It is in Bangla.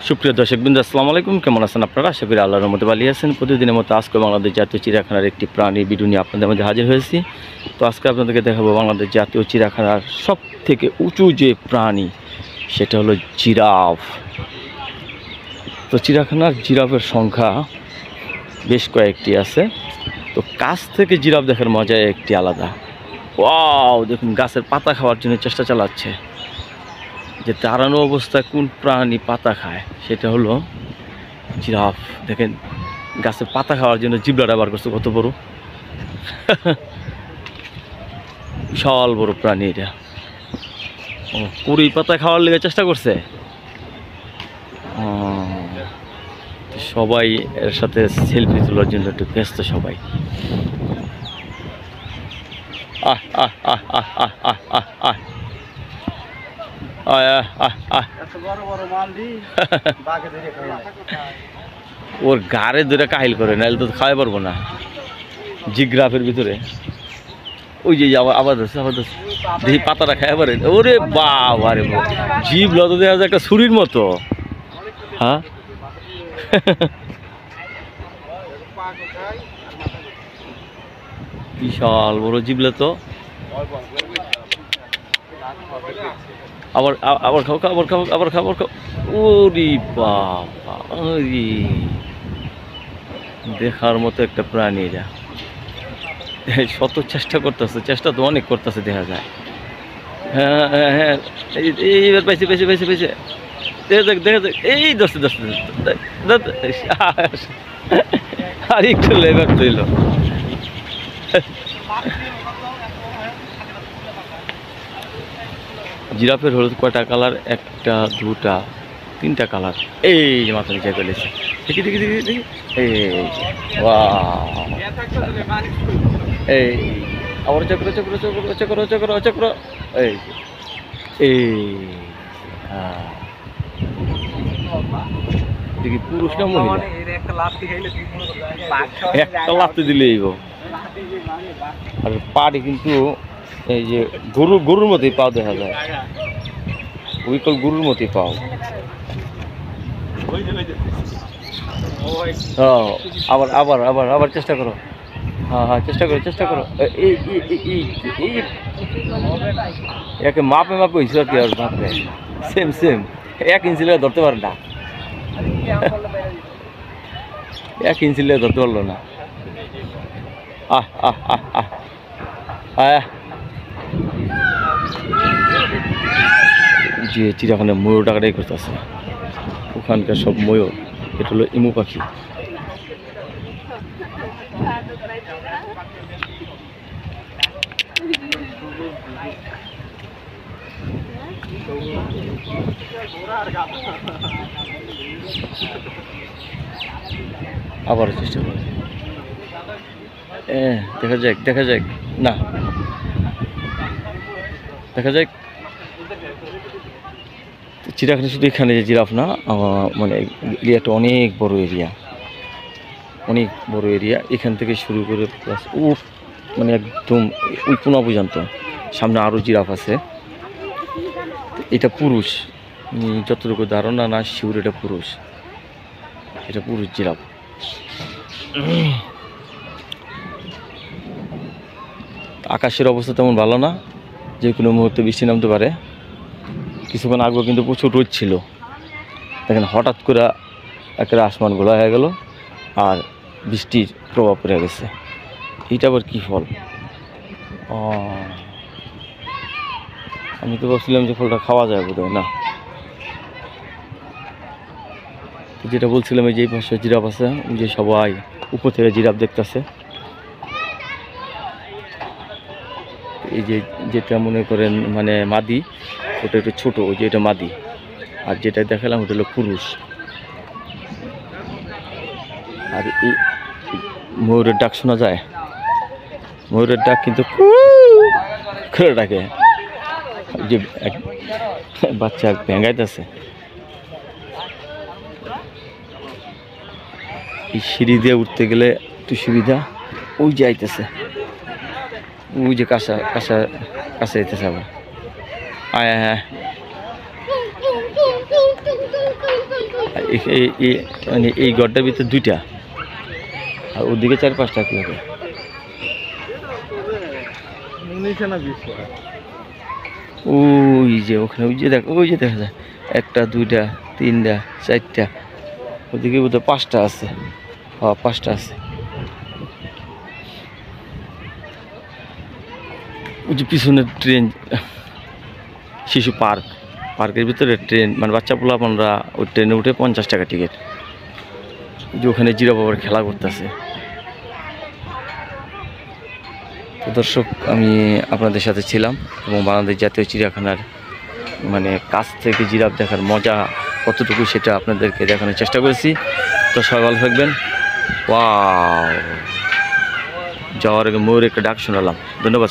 সুপ্রিয় দর্শকবৃন্দ, আসসালামু আলাইকুম। কেমন আছেন আপনারা? আশা করি আল্লাহর রহমতে ভালো আছেন। প্রতিদিনের মতো আজকে বাংলাদেশ জাতীয় চিড়িয়াখানার একটি প্রাণী ভিডিও নিয়ে আপনাদের মধ্যে হাজির হয়েছি। তো আজকে আপনাদেরকে দেখাবো বাংলাদেশ জাতীয় চিড়িয়াখানার সব থেকে উঁচু যে প্রাণী, সেটা হলো জিরাফ। তো চিড়িয়াখানার জিরাফের সংখ্যা বেশ কয়েকটি আছে। তো কাছ থেকে জিরাফ দেখার মজাই একটি আলাদা। ওয়াও, দেখুন গাছের পাতা খাওয়ার জন্য চেষ্টা চালাচ্ছে। যে দাঁড়ানো অবস্থায় কোন প্রাণী পাতা খায় সেটা হলো জিরাফ। দেখেন গাছের পাতা খাওয়ার জন্য জিবলাটা বার করছে, কত বড় বিশাল বড় প্রাণী এটা। কুড়ি পাতা খাওয়ার লেগে চেষ্টা করছে। সবাই এর সাথে সেলফি তোলার জন্য একটু ব্যস্ত সবাই। আহ আহ আহ আহ আহ আহ আহ আহ ওর গাড়ে ধরে কাহিল করে, নাহলে তো খাওয়াই পারবো না। জিগ্রাফের ভিতরে ওই যে আবার দেখি পাতাটা খাই পারে। ওরে বাবা রে, জিভ লত দেখা যায় একটা ছুরির মতো। হ্যাঁ বিশাল বড় জিবলে তো। আবার আবার খাও, আবার খাও, আবার খাও, আবার খাও। ওরে বাবা, ওরে দেখার মতো একটা প্রাণী এরা। শত চেষ্টা করতেছে, চেষ্টা তো অনেক করতেছে দেখা যায়। হ্যাঁ হ্যাঁ হ্যাঁ, এইবার পাইছে পাইছে পাইছে পাইছে। দেখা যাক দেখা যাক, এই দশটা দশটা আর একটু লেবার তৈল। জিরাফের হলুদ কয়টা কালার? একটা, দুটা, তিনটা কালার। এই যে মাথা নিচে ফেলেছে, দেখি দেখি দেখি দেখি। এই আবার চক্র চক্র চক্র চক্র চক্র চক্র। এই হ্যাঁ, দেখি পুরুষ না মহিলা? একটা লাফতে দিলেই গো। আর পাটি কিন্তু এই যে গরুর মতোই পাও দেখা যায়, উইকল গরুর মতোই পাও। আবার আবার আবার আবার চেষ্টা করো। হ্যাঁ হ্যাঁ, চেষ্টা করো চেষ্টা করো। একে মাপে মাপে হয়েছিল কি আর মাপে সেম সেম 1 ইঞ্চি লেগে ধরতে পারে না। 1 ইঞ্চি লেগে ধরতে পারলো না। আহ আহ আহ আহ আহ যে চিড়িয়াখানায় ময়ূর ডাকাটাই করতেছে, ওখানকার সব ময়ূর। এটা হলো ইমু পাখি। আবার চেষ্টা করে দেখা যাক দেখা যাক, না দেখা যাক। চিড়িয়াখানা শুধু এখানে যে জিরাফ না, মানে এরিয়াটা অনেক বড় এরিয়া, অনেক বড় এরিয়া। এখান থেকে শুরু করে প্লাস মানে একদম ওই কোনা পর্যন্ত সামনে আরও জিরাফ আছে। এটা পুরুষ, যতটুকু ধারণা না শিউর এটা পুরুষ, এটা পুরুষ জিরাফ। আকাশের অবস্থা তেমন ভালো না, যে কোনো মুহূর্তে বৃষ্টি নামতে পারে। কিছুক্ষণ আগেও কিন্তু প্রচুর রোদ ছিল, দেখেন হঠাৎ করে একেবারে আসমান গোলা হয়ে গেল আর বৃষ্টির প্রভাব পড়ে গেছে। এইটা আবার কী ফল? আমি তো ভাবছিলাম যে ফলটা খাওয়া যায় বোধ হয় না। যেটা বলছিলাম, এই যে পাশে জিরাফ আছে, যে সবাই উপর থেকে জিরাফ দেখতেছে। এই যে যেটা মনে করেন মানে মাদি, ওটা একটু ছোটো, ওই যে এটা মাদি। আর যেটা দেখালাম ওটা হলো পুরুষ। আর এই ময়ূরের ডাক শোনা যায়, ময়ূরের ডাক কিন্তু করে ডাকে। যে বাচ্চা ভেঙাইতেছে। এই সিঁড়ি দিয়ে উঠতে গেলে একটু সুবিধা। ওই যে আইতেছে, ওই যে কাছে কাছে কাছে আইতেছে আবার। আয় হ্যাঁ, মানে এই গড়টার ভিতরে 2টা, আর ওদিকে 4-5টা কি হবে? ওই যে ওখানে ওই যে দেখা যায় 1টা 2টা 3টা 4টা, ওদিকে বোধহয় 5টা আছে। হ্যাঁ 5টা আছে। ওই যে পিছনের ট্রেন, শিশু পার্কের ভিতরে ট্রেন, মানে বাচ্চা পোলাপানরা ওই ট্রেনে উঠে 50 টাকা টিকিট। যে ওখানে জিরা বাবার খেলা করতেছে। তো দর্শক, আমি আপনাদের সাথে ছিলাম এবং বাংলাদেশ জাতীয় চিড়িয়াখানার মানে কাছ থেকে জিরাফ দেখার মজা কতটুকু সেটা আপনাদেরকে দেখানোর চেষ্টা করেছি। তো সবাই ভালো থাকবেন। ওয়াও, যাওয়ার আগে ময়ূর একটা ডাক শোনালাম। ধন্যবাদ।